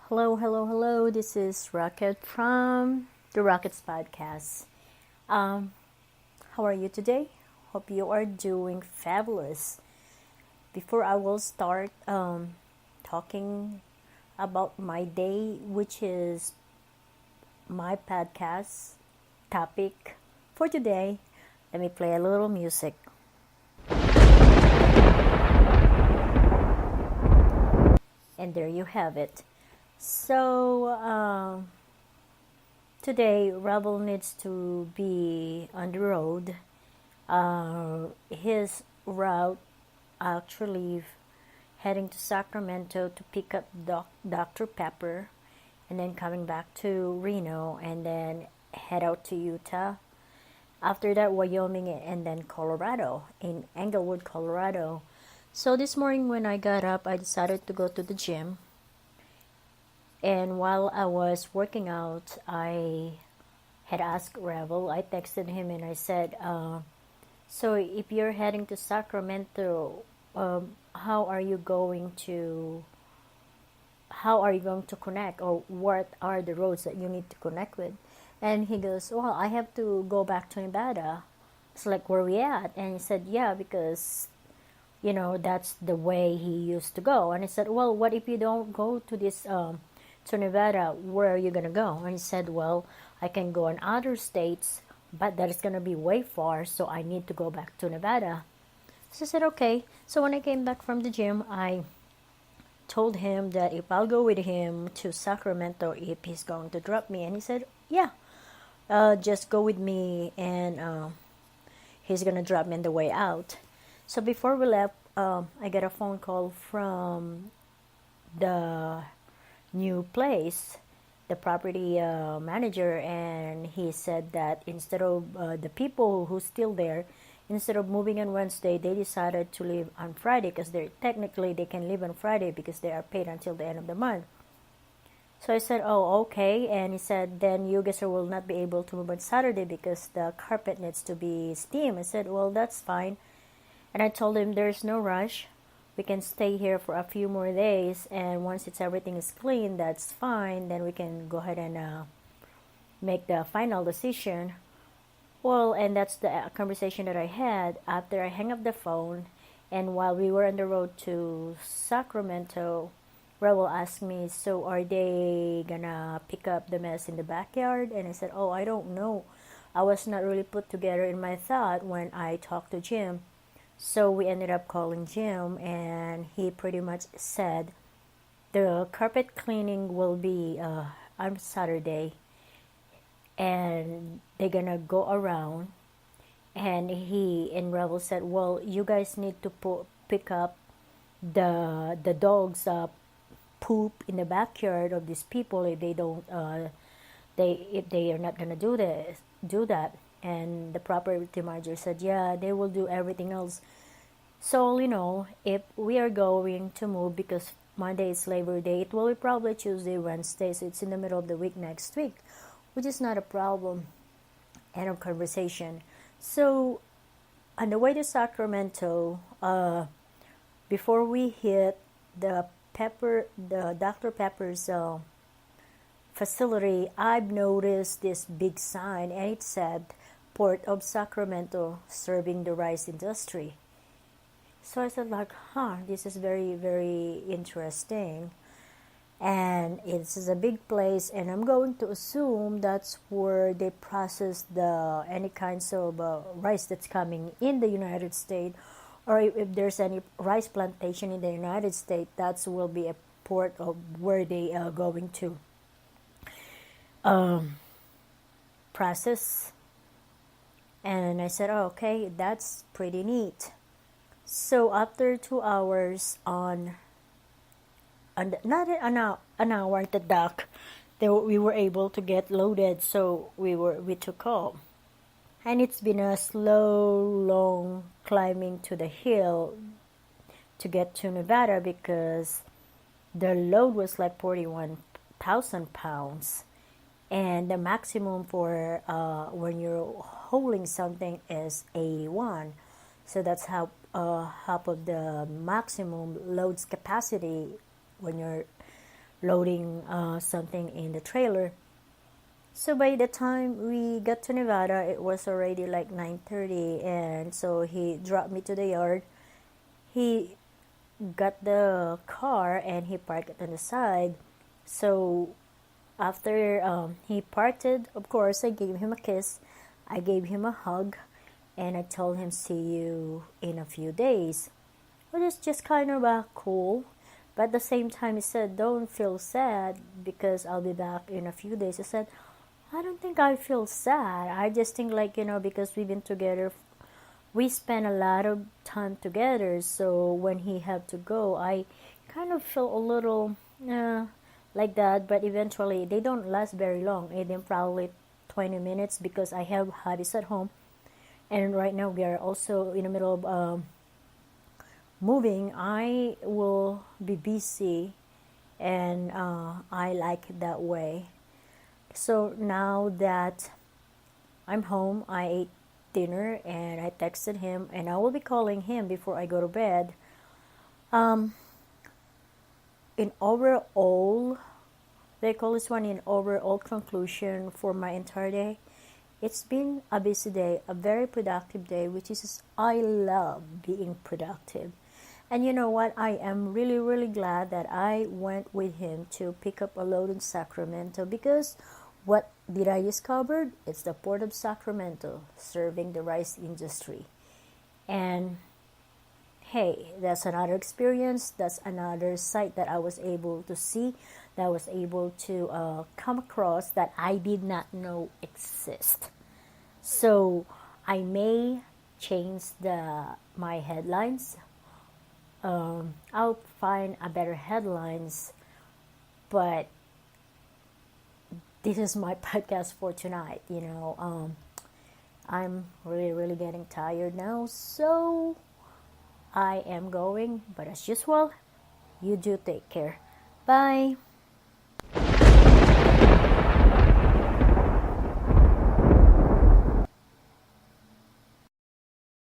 Hello, hello, hello. This is Rocket from the Rockets Podcast. Um, how are you today? Hope you are doing fabulous. Before I will start talking about my day, which is my podcast topic for today, let me play a little music. And there you have it. So, today, Rebel needs to be on the road. His route actually heading to Sacramento to pick up Dr. Pepper, and then coming back to Reno, and then head out to Utah. After that, Wyoming, and then Colorado, in Englewood, Colorado. So this morning when I got up, I decided to go to the gym. And while I was working out, I had asked Revel. I texted him and I said, so if you're heading to Sacramento, how are you going to connect, or what are the roads that you need to connect with? And he goes, well, I have to go back to Nevada. It's like, where we at? And he said, yeah, because that's the way he used to go. And I said, well, what if you don't go to this to Nevada? Where are you gonna go? And he said, well, I can go in other states, but that is gonna be way far, so I need to go back to Nevada. So I said, okay. So when I came back from the gym, I told him that if I'll go with him to Sacramento, if he's going to drop me. And he said, yeah, just go with me, and he's gonna drop me on the way out. So before we left, I got a phone call from the new place, the property manager, and he said that instead of the people who's still there, instead of moving on Wednesday, they decided to leave on Friday, because they can leave on Friday because they are paid until the end of the month. So I said, oh, okay. And he said, then you guys will not be able to move on Saturday because the carpet needs to be steamed. I said, well, that's fine. And I told him there's no rush. We can stay here for a few more days, and once everything is clean, that's fine. Then we can go ahead and make the final decision. Well, and that's the conversation that I had after I hung up the phone. And while we were on the road to Sacramento, Raul asked me, so are they gonna pick up the mess in the backyard? And I said, oh, I don't know. I was not really put together in my thought when I talked to Jim. So we ended up calling Jim, and he pretty much said the carpet cleaning will be on Saturday, and they're gonna go around. And he and Rebel said, well, you guys need to pick up the dogs poop in the backyard of these people if they don't if they are not gonna do that. And the property manager said, yeah, they will do everything else. So, if we are going to move, because Monday is Labor Day, it will be probably Tuesday, Wednesday, so it's in the middle of the week next week, which is not a problem. End of conversation. So, on the way to Sacramento, before we hit the Dr. Pepper's facility, I've noticed this big sign, and it said Port of Sacramento, serving the rice industry. So I said, like, this is very, very interesting. And it's a big place, and I'm going to assume that's where they process any kinds of rice that's coming in the United States, or if there's any rice plantation in the United States, that will be a port of where they are going to process. And I said, oh, okay, that's pretty neat. So after 2 hours not an hour at the dock, we were able to get loaded. So we took off, and it's been a slow, long climbing to the hill to get to Nevada, because the load was like 41,000 pounds, and the maximum for when you're holding something is 81. So that's half of the maximum loads capacity when you're loading something in the trailer. So by the time we got to Nevada, it was already like 9:30, and so he dropped me to the yard. He got the car and he parked it on the side. So after he parked it, of course, I gave him a kiss. I gave him a hug, and I told him, "See you in a few days." Well, it's just kind of cool. But at the same time, he said, "Don't feel sad because I'll be back in a few days." I said, "I don't think I feel sad. I just think, like, because we've been together, we spent a lot of time together. So when he had to go, I kind of feel a little like that. But eventually, they don't last very long. It then probably 20 minutes because I have hobbies at home. And right now, we are also in the middle of moving. I will be busy, and I like it that way. So now that I'm home, I ate dinner and I texted him, and I will be calling him before I go to bed. Um, in overall, they call this one in overall conclusion for my entire day. It's been a busy day, a very productive day, which is I love being productive. And you know what? I am really, really glad that I went with him to pick up a load in Sacramento because what did I discover? It's the Port of Sacramento serving the rice industry. And hey, that's another experience. That's another site that I was able to see, that I was able to come across that I did not know exist. So I may change my headlines. I'll find a better headlines, but this is my podcast for tonight. I'm really, really getting tired now, so I am going. But as usual, you do take care. Bye.